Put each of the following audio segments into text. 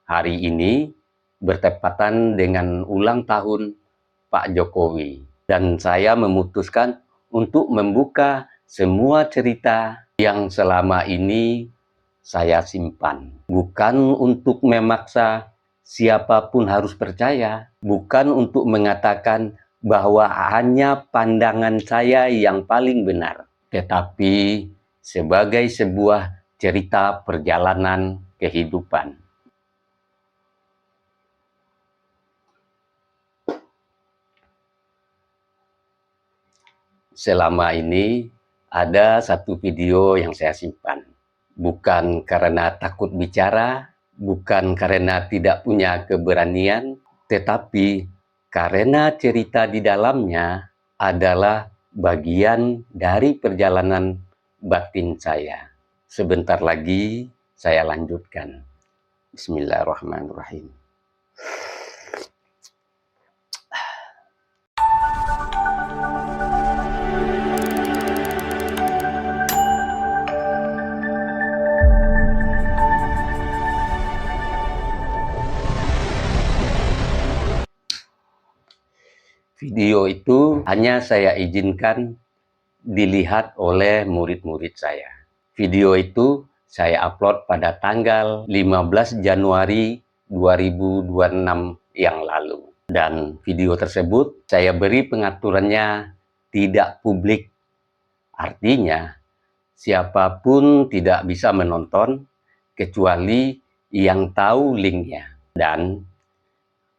Hari ini bertepatan dengan ulang tahun Pak Jokowi, dan saya memutuskan untuk membuka semua cerita yang selama ini saya simpan. Bukan untuk memaksa siapapun harus percaya, bukan untuk mengatakan bahwa hanya pandangan saya yang paling benar, tetapi sebagai sebuah cerita perjalanan kehidupan. Selama ini ada satu video yang saya simpan. Bukan karena takut bicara, bukan karena tidak punya keberanian, tetapi karena cerita di dalamnya adalah bagian dari perjalanan batin saya. Sebentar lagi saya lanjutkan. Bismillahirrahmanirrahim. Video itu hanya saya izinkan dilihat oleh murid-murid saya. Video itu saya upload pada tanggal 15 Januari 2026 yang lalu. Dan video tersebut saya beri pengaturannya tidak publik. Artinya, siapapun tidak bisa menonton kecuali yang tahu linknya. Dan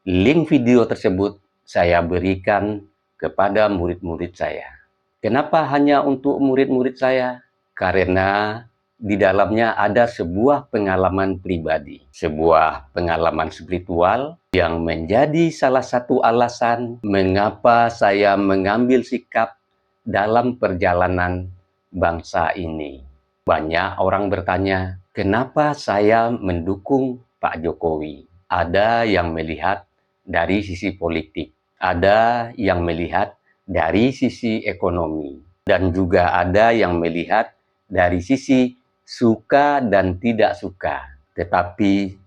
link video tersebut saya berikan kepada murid-murid saya. Kenapa hanya untuk murid-murid saya? Karena di dalamnya ada sebuah pengalaman pribadi, sebuah pengalaman spiritual yang menjadi salah satu alasan mengapa saya mengambil sikap dalam perjalanan bangsa ini. Banyak orang bertanya, kenapa saya mendukung Pak Jokowi? Ada yang melihat dari sisi politik, ada yang melihat dari sisi ekonomi, dan juga ada yang melihat dari sisi suka dan tidak suka. Tetapi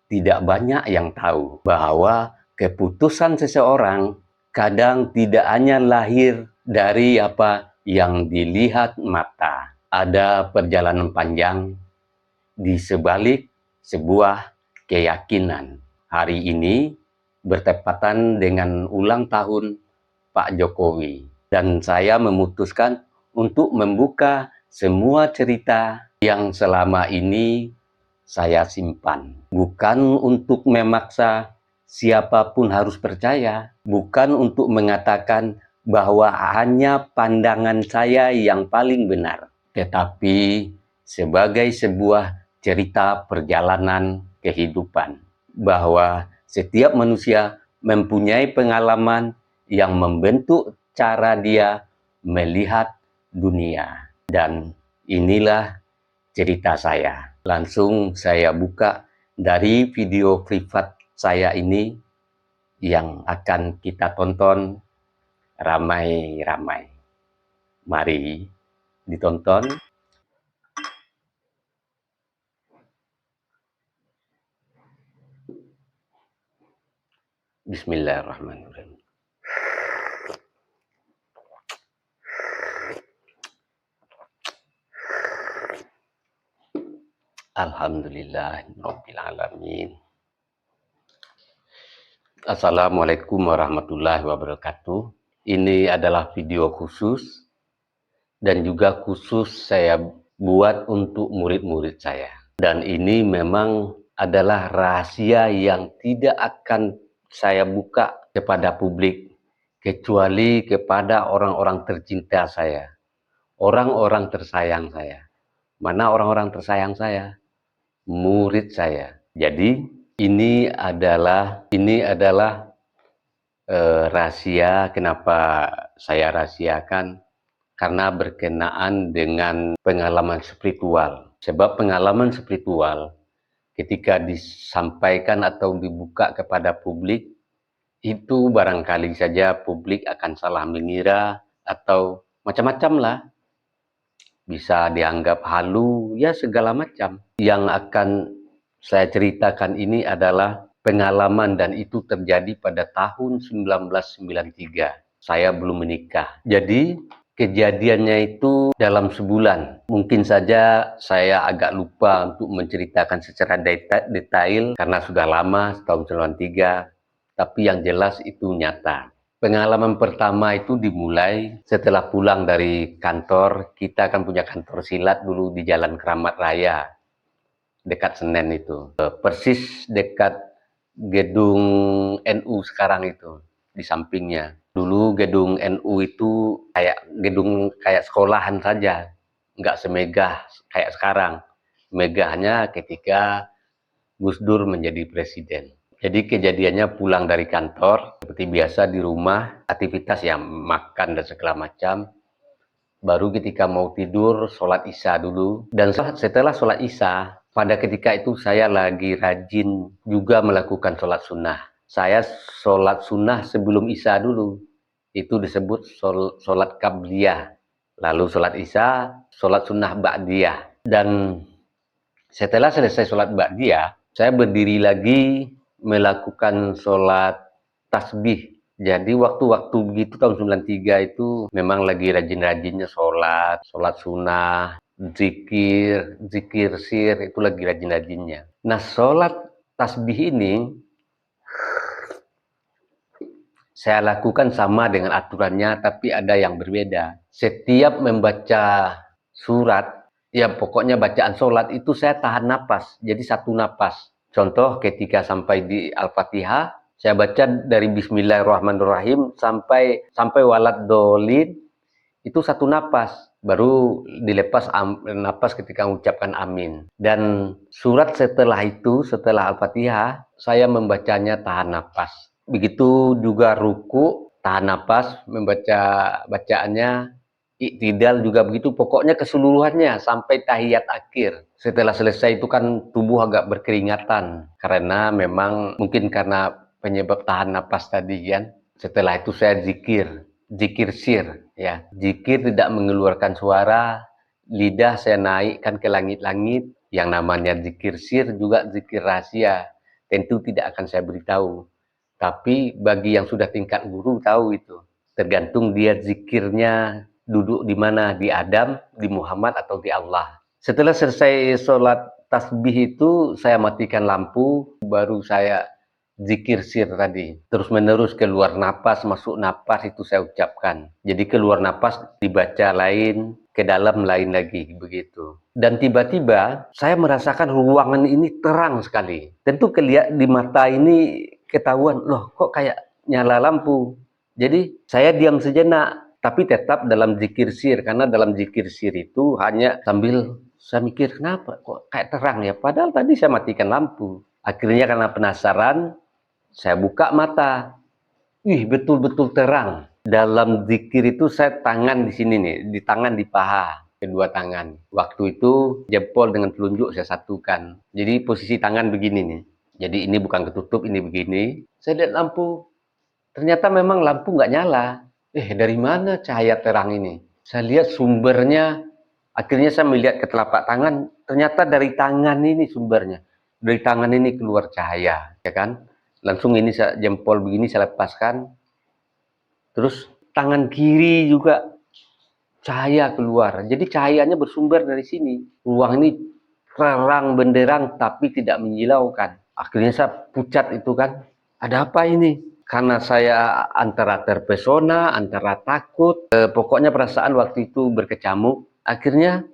tidak banyak yang tahu bahwa keputusan seseorang kadang tidak hanya lahir dari apa yang dilihat mata. Ada perjalanan panjang di sebalik sebuah keyakinan. Hari ini bertepatan dengan ulang tahun Pak Jokowi, dan saya memutuskan untuk membuka semua cerita yang selama ini saya simpan. Bukan untuk memaksa siapapun harus percaya, bukan untuk mengatakan bahwa hanya pandangan saya yang paling benar, tetapi sebagai sebuah cerita perjalanan kehidupan, bahwa setiap manusia mempunyai pengalaman yang membentuk cara dia melihat dunia. Dan inilah cerita saya. Langsung saya buka dari video privat saya ini yang akan kita tonton ramai-ramai. Mari ditonton. Bismillahirrahmanirrahim. Alhamdulillahirabbil alamin. Assalamualaikum warahmatullahi wabarakatuh. Ini adalah video khusus dan juga khusus saya buat untuk murid-murid saya. Dan ini memang adalah rahasia yang tidak akan saya buka kepada publik kecuali kepada orang-orang tercinta saya, orang-orang tersayang saya. Mana orang-orang tersayang saya? Murid saya. Jadi ini adalah rahasia. Kenapa saya rahasiakan? Karena berkenaan dengan pengalaman spiritual. Sebab pengalaman spiritual ketika disampaikan atau dibuka kepada publik, itu barangkali saja publik akan salah mengira atau macam-macam lah. Bisa dianggap halu, ya segala macam. Yang akan saya ceritakan ini adalah pengalaman dan itu terjadi pada tahun 1993. Saya belum menikah. Jadi kejadiannya itu dalam sebulan. Mungkin saja saya agak lupa untuk menceritakan secara detail karena sudah lama, tahun 93. Tapi yang jelas itu nyata. Pengalaman pertama itu dimulai setelah pulang dari kantor. Kita kan punya kantor silat dulu di Jalan Keramat Raya, dekat Senen itu. Persis dekat gedung NU sekarang itu, di sampingnya. Dulu gedung NU itu kayak gedung kayak sekolahan saja, nggak semegah kayak sekarang. Megahnya ketika Gus Dur menjadi presiden. Jadi kejadiannya pulang dari kantor, seperti biasa di rumah, aktivitas yang makan dan segala macam. Baru ketika mau tidur, sholat isya dulu. Dan setelah sholat isya, pada ketika itu saya lagi rajin juga melakukan sholat sunnah. Saya sholat sunnah sebelum isya dulu. Itu disebut sholat qabliyah. Lalu sholat isya, sholat sunnah ba'diyah. Dan setelah selesai sholat ba'diyah, saya berdiri lagi melakukan sholat tasbih. Jadi waktu-waktu begitu tahun 93 itu memang lagi rajin-rajinnya sholat sunnah, zikir sir, itu lagi rajin-rajinnya. Nah, sholat tasbih ini saya lakukan sama dengan aturannya, tapi ada yang berbeda. Setiap membaca surat, ya pokoknya bacaan sholat itu saya tahan napas, jadi satu napas. Contoh ketika sampai di Al-Fatihah, saya baca dari Bismillahirrahmanirrahim sampai walad dolin, itu satu napas. Baru dilepas napas ketika mengucapkan amin. Dan surat setelah itu, setelah Al-Fatihah, saya membacanya tahan napas. Begitu juga ruku, tahan napas, membaca bacaannya, iktidal juga begitu, pokoknya keseluruhannya sampai tahiyat akhir. Setelah selesai itu kan tubuh agak berkeringatan, karena memang mungkin karena penyebab tahan napas tadi kan. Setelah itu saya zikir sir, ya. Zikir tidak mengeluarkan suara, lidah saya naikkan ke langit-langit. Yang namanya zikir sir juga zikir rahasia, tentu tidak akan saya beritahu. Tapi bagi yang sudah tingkat guru tahu itu. Tergantung dia zikirnya duduk di mana, di Adam, di Muhammad, atau di Allah. Setelah selesai sholat tasbih itu, saya matikan lampu, baru saya zikir sir tadi. Terus menerus keluar napas, masuk napas itu saya ucapkan. Jadi keluar napas dibaca lain, ke dalam lain lagi, begitu. Dan tiba-tiba saya merasakan ruangan ini terang sekali. Tentu di mata ini ketahuan, loh kok kayak nyala lampu. Jadi saya diam sejenak, tapi tetap dalam zikir sir, karena dalam zikir sir itu hanya sambil saya mikir, kenapa kok kayak terang ya, padahal tadi saya matikan lampu. Akhirnya karena penasaran, saya buka mata. Betul-betul terang. Dalam zikir itu saya tangan di sini nih, di tangan di paha, kedua tangan. Waktu itu jempol dengan telunjuk saya satukan. Jadi posisi tangan begini nih. Jadi ini bukan ketutup, ini begini. Saya lihat lampu. Ternyata memang lampu nggak nyala. Dari mana cahaya terang ini? Saya lihat sumbernya. Akhirnya saya melihat ke telapak tangan. Ternyata dari tangan ini sumbernya. Dari tangan ini keluar cahaya, ya kan? Langsung ini saya jempol begini saya lepaskan. Terus tangan kiri juga cahaya keluar. Jadi cahayanya bersumber dari sini. Ruang ini terang benderang tapi tidak menyilaukan. Akhirnya saya pucat itu kan. Ada apa ini? Karena saya antara terpesona, antara takut. Pokoknya perasaan waktu itu berkecamuk. Akhirnya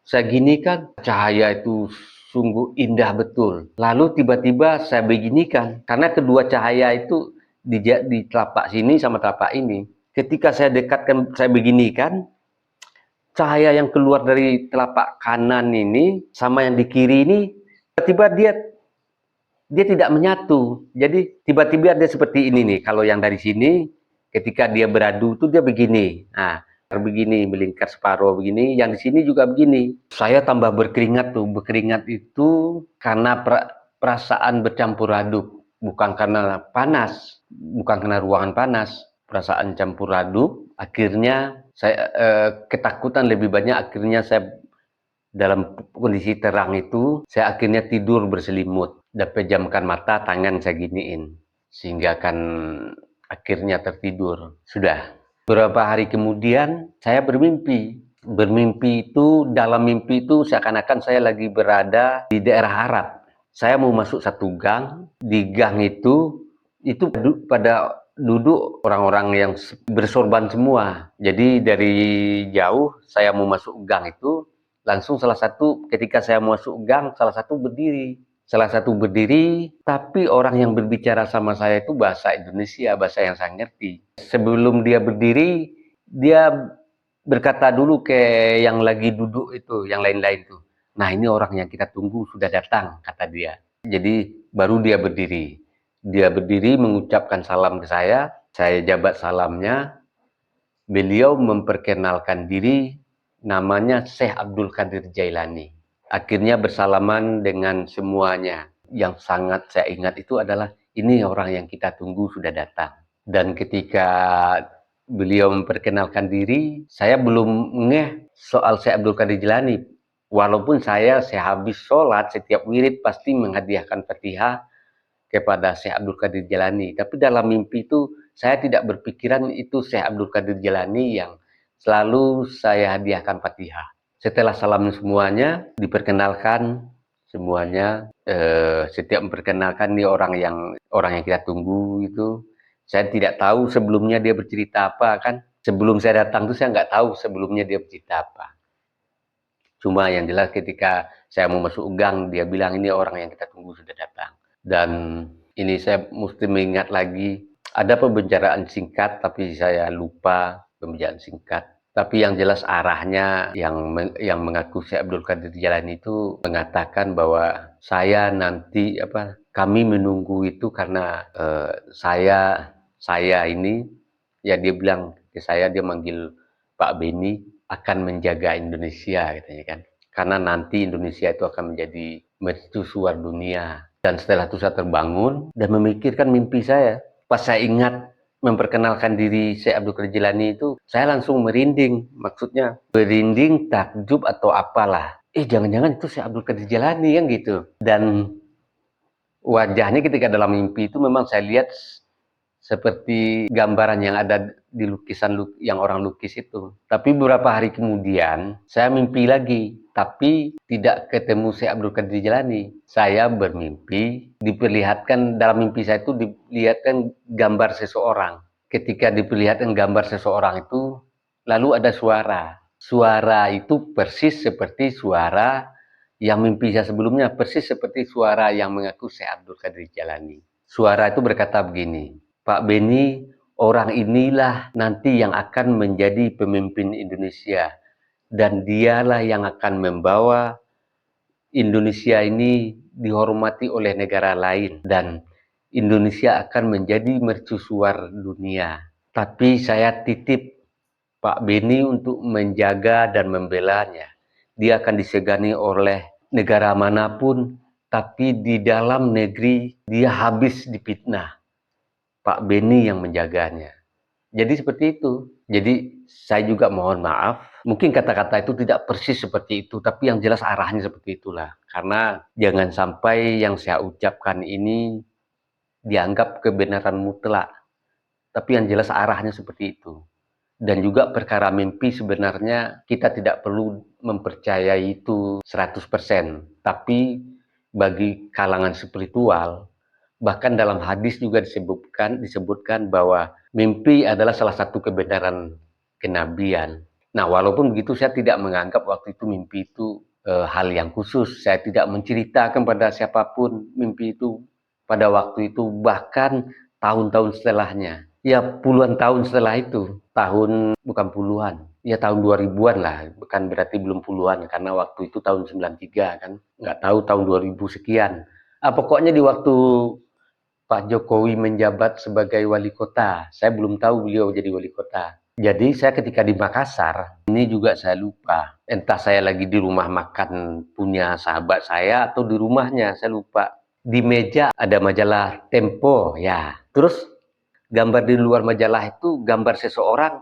saya ginikan, cahaya itu sungguh indah betul. Lalu tiba-tiba saya beginikan, karena kedua cahaya itu di telapak sini sama telapak ini. Ketika saya dekatkan, saya beginikan, cahaya yang keluar dari telapak kanan ini sama yang di kiri ini, tiba-tiba dia tidak menyatu. Jadi tiba-tiba dia seperti ini nih. Kalau yang dari sini, ketika dia beradu itu dia begini. Nah, begini melingkar separuh begini, yang di sini juga begini. Saya tambah berkeringat tuh. Berkeringat itu karena perasaan bercampur aduk, bukan karena panas, bukan karena ruangan panas. Perasaan campur aduk, akhirnya saya ketakutan lebih banyak. Akhirnya saya Dalam kondisi terang itu, saya akhirnya tidur berselimut dan pejamkan mata, tangan saya giniin. Sehingga kan akhirnya tertidur. Sudah. Beberapa hari kemudian, saya bermimpi. Bermimpi itu, dalam mimpi itu seakan-akan saya lagi berada di daerah Arab. Saya mau masuk satu gang, di gang itu pada duduk orang-orang yang bersorban semua. Jadi dari jauh saya mau masuk gang itu, langsung salah satu ketika saya masuk gang, salah satu berdiri. Salah satu berdiri, tapi orang yang berbicara sama saya itu bahasa Indonesia, bahasa yang saya ngerti. Sebelum dia berdiri, dia berkata dulu ke yang lagi duduk itu, yang lain-lain tuh. Nah, ini orang yang kita tunggu sudah datang, kata dia. Jadi baru dia berdiri. Dia berdiri mengucapkan salam ke saya jabat salamnya. Beliau memperkenalkan diri, namanya Syekh Abdul Qadir Jailani. Akhirnya bersalaman dengan semuanya. Yang sangat saya ingat itu adalah ini orang yang kita tunggu sudah datang. Dan ketika beliau memperkenalkan diri, saya belum ngeh soal Syekh Abdul Qadir Jailani. Walaupun saya sehabis sholat, setiap wirid pasti menghadiahkan Fatihah kepada Syekh Abdul Qadir Jailani. Tapi dalam mimpi itu saya tidak berpikiran itu Syekh Abdul Qadir Jailani yang selalu saya hadiahkan Fatihah. Setelah salam semuanya, diperkenalkan semuanya, setiap memperkenalkan nih orang yang kita tunggu itu. Saya tidak tahu sebelumnya dia bercerita apa kan. Sebelum saya datang tuh saya nggak tahu sebelumnya dia bercerita apa. Cuma yang jelas ketika saya mau masuk gang, dia bilang ini orang yang kita tunggu sudah datang. Dan ini saya mesti mengingat lagi, ada pembicaraan singkat tapi saya lupa pembicaraan singkat. Tapi yang jelas arahnya yang mengaku Syekh Abdul Qadir Jailani itu mengatakan bahwa saya nanti kami menunggu itu karena saya ini ya dia bilang ke saya, dia manggil Pak Beni akan menjaga Indonesia katanya kan. Karena nanti Indonesia itu akan menjadi mercusuar dunia. Dan setelah itu saya terbangun dan memikirkan mimpi saya. Pas saya ingat memperkenalkan diri Syekh Abdul Qadir Jailani itu, saya langsung merinding. Maksudnya merinding, takjub atau apalah. Jangan-jangan itu Syekh Abdul Qadir Jailani kan gitu. Dan wajahnya ketika dalam mimpi itu memang saya lihat seperti gambaran yang ada di lukisan yang orang lukis itu. Tapi beberapa hari kemudian saya mimpi lagi, tapi tidak ketemu Syekh Abdul Qadir Jailani. Saya bermimpi, diperlihatkan dalam mimpi saya itu dilihatkan gambar seseorang. Ketika diperlihatkan gambar seseorang itu, lalu ada suara. Suara itu persis seperti suara yang mimpi saya sebelumnya, persis seperti suara yang mengaku Syekh Abdul Qadir Jailani. Suara itu berkata begini, Pak Beni, orang inilah nanti yang akan menjadi pemimpin Indonesia. Dan dialah yang akan membawa Indonesia ini dihormati oleh negara lain. Dan Indonesia akan menjadi mercusuar dunia. Tapi saya titip Pak Beni untuk menjaga dan membelanya. Dia akan disegani oleh negara manapun, tapi di dalam negeri dia habis dipitnah. Pak Beni yang menjaganya. Jadi seperti itu. Jadi saya juga mohon maaf, mungkin kata-kata itu tidak persis seperti itu, tapi yang jelas arahnya seperti itulah. Karena jangan sampai yang saya ucapkan ini dianggap kebenaran mutlak, tapi yang jelas arahnya seperti itu. Dan juga perkara mimpi sebenarnya kita tidak perlu mempercayai itu 100%, tapi bagi kalangan spiritual, bahkan dalam hadis juga disebutkan bahwa mimpi adalah salah satu kebenaran kenabian. Nah, walaupun begitu saya tidak menganggap waktu itu mimpi itu hal yang khusus. Saya tidak menceritakan pada siapapun mimpi itu pada waktu itu, bahkan tahun-tahun setelahnya. Ya puluhan tahun setelah itu, bukan puluhan, ya tahun 2000-an lah, bukan berarti belum puluhan, karena waktu itu tahun 93 kan, nggak tahu tahun 2000 sekian. Pokoknya di waktu Pak Jokowi menjabat sebagai wali kota. Saya belum tahu beliau jadi wali kota. Jadi saya ketika di Makassar, ini juga saya lupa. Entah saya lagi di rumah makan punya sahabat saya atau di rumahnya, saya lupa. Di meja ada majalah Tempo, ya. Terus gambar di luar majalah itu gambar seseorang.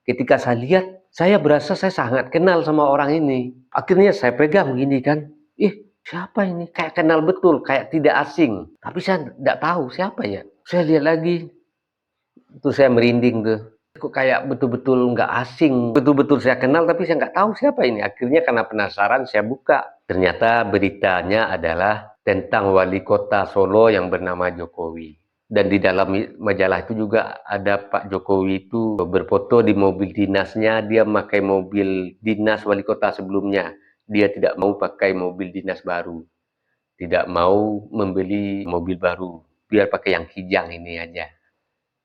Ketika saya lihat, Saya berasa saya sangat kenal sama orang ini. Akhirnya saya pegang gini kan, siapa ini? Kayak kenal betul, kayak tidak asing. Tapi saya tidak tahu siapa ya. Saya lihat lagi, itu saya merinding tuh. Kok kayak betul-betul nggak asing, betul-betul saya kenal tapi saya nggak tahu siapa ini. Akhirnya karena penasaran saya buka. Ternyata beritanya adalah tentang wali kota Solo yang bernama Jokowi. Dan di dalam majalah itu juga ada Pak Jokowi itu berfoto di mobil dinasnya, dia memakai mobil dinas wali kota sebelumnya. Dia tidak mau pakai mobil dinas baru, tidak mau membeli mobil baru, biar pakai yang kijang ini aja.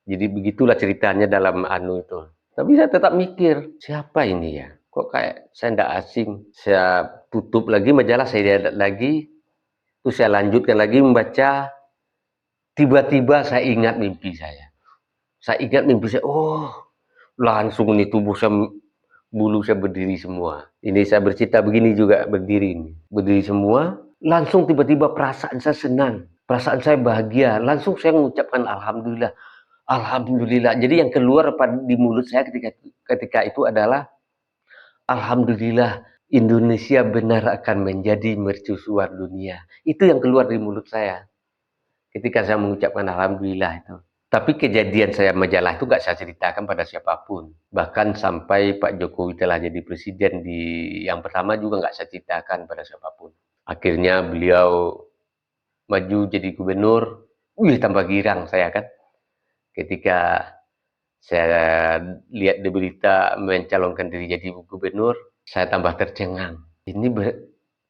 Jadi begitulah ceritanya dalam anu itu. Tapi saya tetap mikir, siapa ini ya? Kok kayak saya tidak asing. Saya tutup lagi majalah, saya lihat lagi, terus saya lanjutkan lagi membaca. Tiba-tiba saya ingat mimpi saya. Saya ingat mimpi saya, oh langsung nih tubuh saya, bulu saya berdiri semua. Ini saya bercerita begini juga berdiri ini. Berdiri semua, langsung tiba-tiba perasaan saya senang. Perasaan saya bahagia. Langsung saya mengucapkan Alhamdulillah. Alhamdulillah. Jadi yang keluar di mulut saya ketika itu adalah Alhamdulillah, Indonesia benar akan menjadi mercusuar dunia. Itu yang keluar di mulut saya ketika saya mengucapkan Alhamdulillah itu. Tapi kejadian saya majalah itu nggak saya ceritakan pada siapapun. Bahkan sampai Pak Jokowi telah jadi presiden di yang pertama juga nggak saya ceritakan pada siapapun. Akhirnya beliau maju jadi gubernur, tambah girang saya kan. Ketika saya lihat di berita mencalonkan diri jadi gubernur, saya tambah tercengang. Ini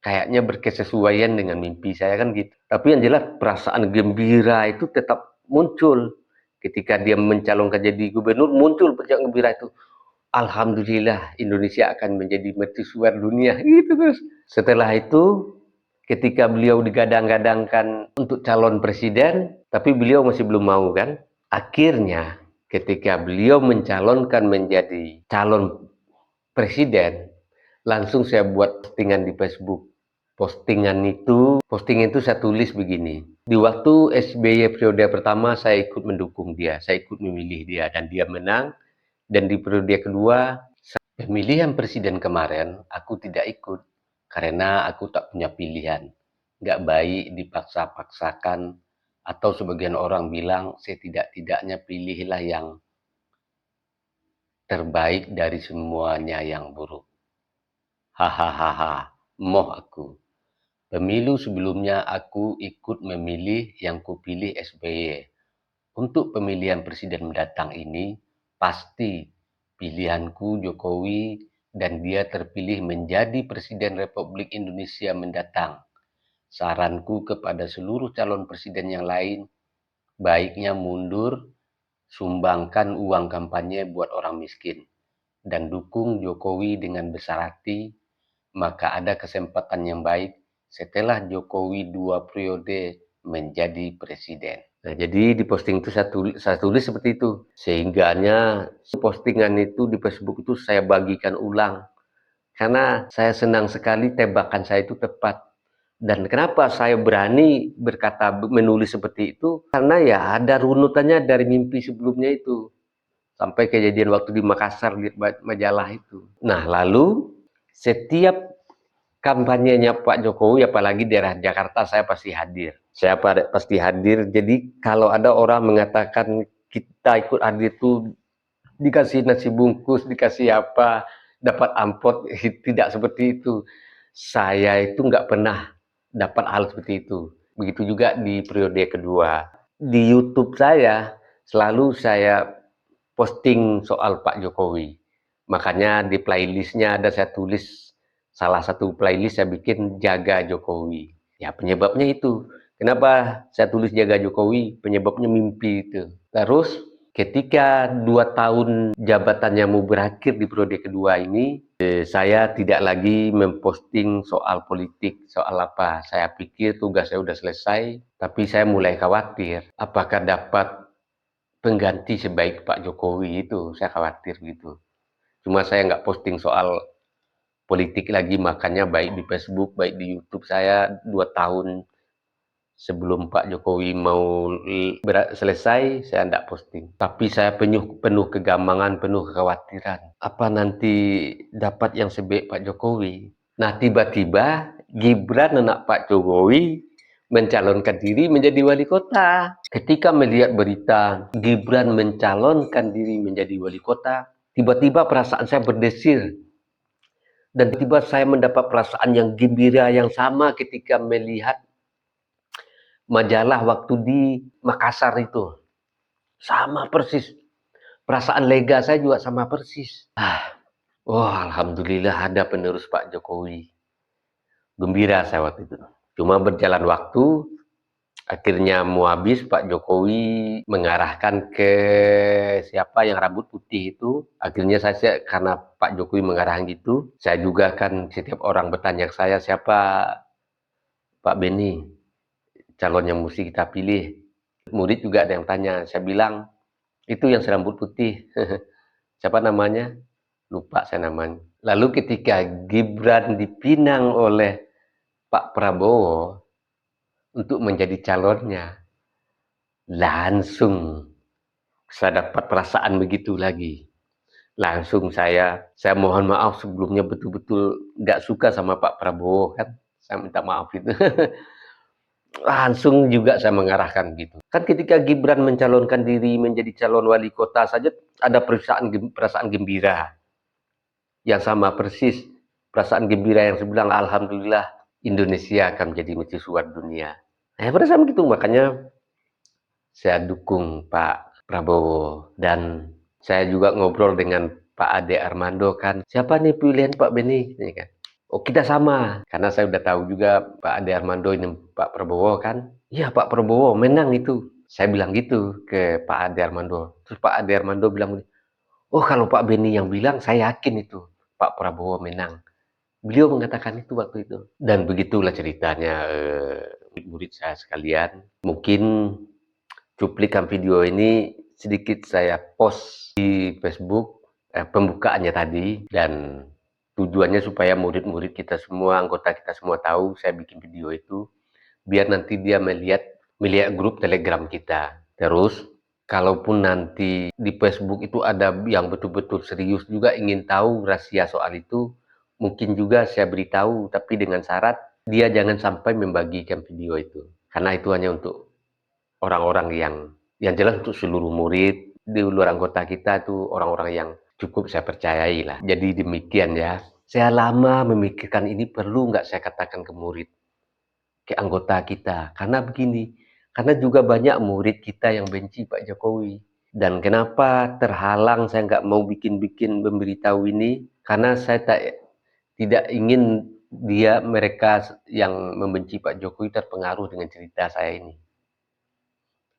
kayaknya berkesesuaian dengan mimpi saya kan gitu. Tapi yang jelas perasaan gembira itu tetap muncul. Ketika dia mencalonkan jadi gubernur, muncul perasaan gembira itu. Alhamdulillah Indonesia akan menjadi mercusuar dunia. Gitu terus. Setelah itu, ketika beliau digadang-gadangkan untuk calon presiden, tapi beliau masih belum mau kan. Akhirnya ketika beliau mencalonkan menjadi calon presiden, langsung saya buat postingan di Facebook. Postingan itu saya tulis begini. Di waktu SBY periode pertama saya ikut mendukung dia, saya ikut memilih dia dan dia menang. Dan di periode kedua, pemilihan presiden kemarin aku tidak ikut karena aku tak punya pilihan. Nggak baik dipaksa-paksakan atau sebagian orang bilang setidak-tidaknya pilihlah yang terbaik dari semuanya yang buruk. Hahaha, moh aku. Pemilu sebelumnya aku ikut memilih yang kupilih SBY. Untuk pemilihan presiden mendatang ini, pasti pilihanku Jokowi dan dia terpilih menjadi Presiden Republik Indonesia mendatang. Saranku kepada seluruh calon presiden yang lain, baiknya mundur, sumbangkan uang kampanye buat orang miskin, dan dukung Jokowi dengan besar hati, maka ada kesempatan yang baik setelah Jokowi 2 periode menjadi presiden. Nah, jadi di posting itu saya tulis seperti itu. Sehingganya postingan itu di Facebook itu saya bagikan ulang. Karena saya senang sekali tebakan saya itu tepat. Dan kenapa saya berani menulis seperti itu? Karena ya ada runutannya dari mimpi sebelumnya itu. Sampai kejadian waktu di Makassar di majalah itu. Nah, lalu setiap kampanyenya Pak Jokowi, apalagi daerah Jakarta, saya pasti hadir. Saya pasti hadir. Jadi kalau ada orang mengatakan kita ikut hadir itu dikasih nasi bungkus, dikasih apa, dapat amplop, tidak seperti itu. Saya itu nggak pernah dapat hal seperti itu. Begitu juga di periode kedua. Di YouTube saya selalu saya posting soal Pak Jokowi. Makanya di playlistnya ada saya tulis, salah satu playlist saya bikin Jaga Jokowi. Ya penyebabnya itu. Kenapa saya tulis Jaga Jokowi? Penyebabnya mimpi itu. Terus ketika 2 tahun jabatannya mau berakhir di periode kedua ini, saya tidak lagi memposting soal politik, soal apa. Saya pikir tugas saya sudah selesai, tapi saya mulai khawatir apakah dapat pengganti sebaik Pak Jokowi itu. Saya khawatir gitu. Cuma saya nggak posting soal politik lagi, makanya baik di Facebook, baik di YouTube saya 2 tahun Sebelum Pak Jokowi mau selesai, saya tidak posting. Tapi saya penuh kegamangan, penuh kekhawatiran. Apa nanti dapat yang sebaik Pak Jokowi? Nah, tiba-tiba Gibran anak Pak Jokowi mencalonkan diri menjadi wali kota. Ketika melihat berita Gibran mencalonkan diri menjadi wali kota, tiba-tiba perasaan saya berdesir. Dan tiba-tiba saya mendapat perasaan yang gembira yang sama ketika melihat majalah waktu di Makassar itu. Sama persis. Perasaan lega saya juga sama persis. Alhamdulillah ada penerus Pak Jokowi. Gembira saya waktu itu. Cuma berjalan waktu, akhirnya mau habis, Pak Jokowi mengarahkan ke siapa yang rambut putih itu. Akhirnya saya, karena Pak Jokowi mengarahkan gitu, saya juga kan setiap orang bertanya ke saya, siapa Pak Beni calon yang mesti kita pilih. Murid juga ada yang tanya, saya bilang, itu yang serambut putih. Siapa namanya? Lupa saya namanya. Lalu ketika Gibran dipinang oleh Pak Prabowo untuk menjadi calonnya, langsung saya dapat perasaan begitu lagi. Langsung saya mohon maaf sebelumnya, betul-betul nggak suka sama Pak Prabowo kan. Saya minta maaf itu. Langsung juga saya mengarahkan gitu. Kan ketika Gibran mencalonkan diri menjadi calon wali kota saja ada perasaan gembira. Yang sama persis perasaan gembira yang saya bilang, alhamdulillah Indonesia akan menjadi mercusuar dunia. Nah, pada saat itu makanya saya dukung Pak Prabowo, dan saya juga ngobrol dengan Pak Ade Armando kan, siapa nih pilihan Pak Beni? Ini kan. Oh, kita sama, karena saya udah tahu juga Pak Ade Armando ini Pak Prabowo kan. Iya, Pak Prabowo menang itu. Saya bilang gitu ke Pak Ade Armando. Terus Pak Ade Armando bilang, oh kalau Pak Beni yang bilang, saya yakin itu Pak Prabowo menang. Beliau mengatakan itu waktu itu. Dan begitulah ceritanya, murid saya sekalian. Mungkin cuplikan video ini sedikit saya post di Facebook, pembukaannya tadi, dan tujuannya supaya murid-murid kita semua, anggota kita semua tahu saya bikin video itu, biar nanti dia melihat grup Telegram kita. Terus, kalaupun nanti di Facebook itu ada yang betul-betul serius juga ingin tahu rahasia soal itu, mungkin juga saya beritahu, tapi dengan syarat dia jangan sampai membagikan video itu. Karena itu hanya untuk orang-orang yang jelas, untuk seluruh murid di luar anggota kita itu orang-orang yang cukup saya percayai lah. Jadi demikian ya. Saya lama memikirkan ini perlu nggak saya katakan ke murid, ke anggota kita. Karena begini, karena juga banyak murid kita yang benci Pak Jokowi. Dan kenapa terhalang saya nggak mau bikin-bikin memberitahu ini? Karena saya tidak ingin mereka yang membenci Pak Jokowi terpengaruh dengan cerita saya ini.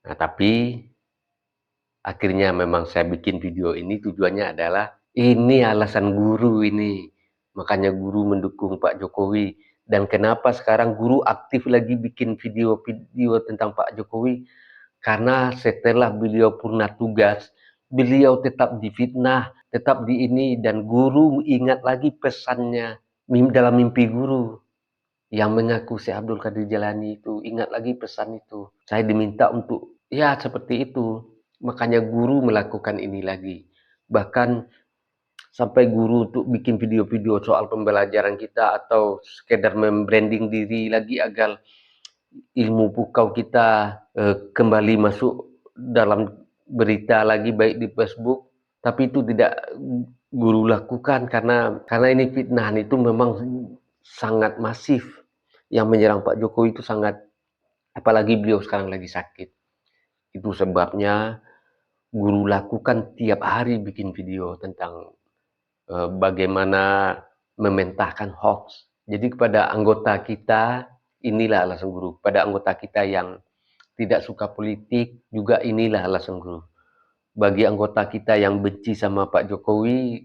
Nah, tapi akhirnya memang saya bikin video ini tujuannya adalah, ini alasan guru ini. Makanya guru mendukung Pak Jokowi. Dan kenapa sekarang guru aktif lagi bikin video-video tentang Pak Jokowi? Karena setelah beliau purna tugas, beliau tetap difitnah, tetap di ini, dan guru ingat lagi pesannya dalam mimpi guru yang mengaku Syekh Abdul Qadir Jalani itu, ingat lagi pesan itu. Saya diminta untuk ya seperti itu. Makanya guru melakukan ini lagi. Bahkan sampai guru untuk bikin video-video soal pembelajaran kita, atau sekedar membranding diri lagi agar ilmu pukau kita kembali masuk dalam berita lagi, baik di Facebook. Tapi itu tidak guru lakukan, karena ini fitnah itu memang sangat masif yang menyerang Pak Jokowi itu, sangat, apalagi beliau sekarang lagi sakit. Itu sebabnya guru lakukan tiap hari bikin video tentang bagaimana mementahkan hoax. Jadi kepada anggota kita, inilah alasan guru. Pada anggota kita yang tidak suka politik, juga inilah alasan guru. Bagi anggota kita yang benci sama Pak Jokowi,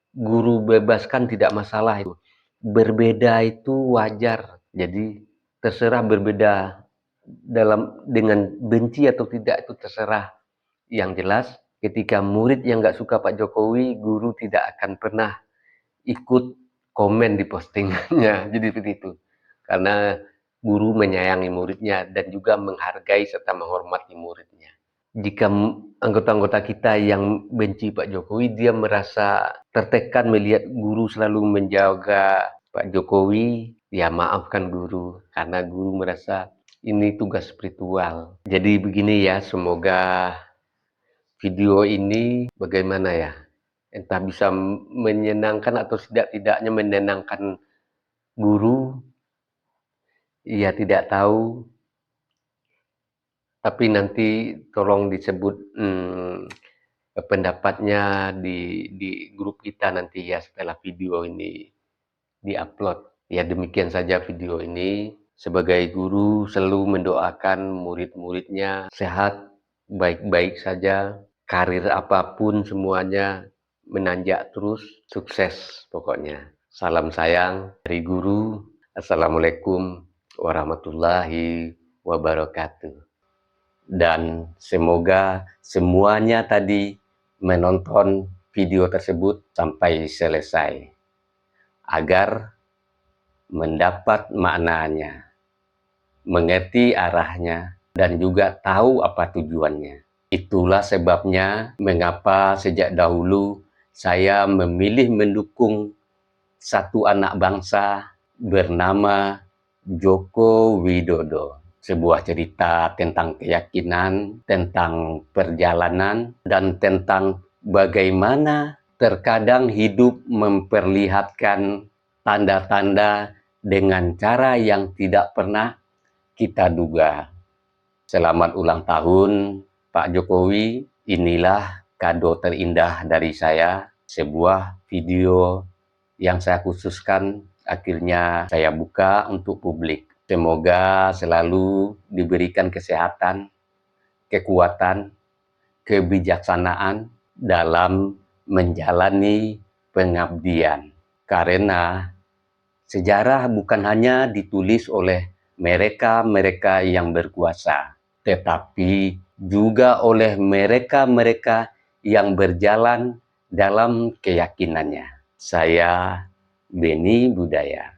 guru bebaskan, tidak masalah itu. Berbeda itu wajar. Jadi terserah berbeda dengan benci atau tidak, itu terserah. Yang jelas ketika murid yang nggak suka Pak Jokowi, guru tidak akan pernah ikut komen di postingannya. Jadi seperti itu. Karena guru menyayangi muridnya dan juga menghargai serta menghormati muridnya. Jika anggota-anggota kita yang benci Pak Jokowi, dia merasa tertekan melihat guru selalu menjaga Pak Jokowi, ya maafkan guru, karena guru merasa ini tugas spiritual. Jadi begini ya, semoga video ini bagaimana ya, entah bisa menyenangkan atau tidak-tidaknya menenangkan guru, ya tidak tahu. Tapi nanti tolong disebut pendapatnya di grup kita nanti ya setelah video ini diupload. Ya demikian saja video ini. Sebagai guru selalu mendoakan murid-muridnya sehat, baik-baik saja, karir apapun semuanya menanjak terus, sukses pokoknya. Salam sayang dari guru. Assalamualaikum warahmatullahi wabarakatuh. Dan semoga semuanya tadi menonton video tersebut sampai selesai agar mendapat maknanya, mengerti arahnya, dan juga tahu apa tujuannya. Itulah sebabnya mengapa sejak dahulu saya memilih mendukung satu anak bangsa bernama Joko Widodo. Sebuah cerita tentang keyakinan, tentang perjalanan, dan tentang bagaimana terkadang hidup memperlihatkan tanda-tanda dengan cara yang tidak pernah kita duga. Selamat ulang tahun, Pak Jokowi. Inilah kado terindah dari saya, sebuah video yang saya khususkan akhirnya saya buka untuk publik. Semoga selalu diberikan kesehatan, kekuatan, kebijaksanaan dalam menjalani pengabdian. Karena sejarah bukan hanya ditulis oleh mereka-mereka yang berkuasa, tetapi juga oleh mereka-mereka yang berjalan dalam keyakinannya. Saya Beni Budaya.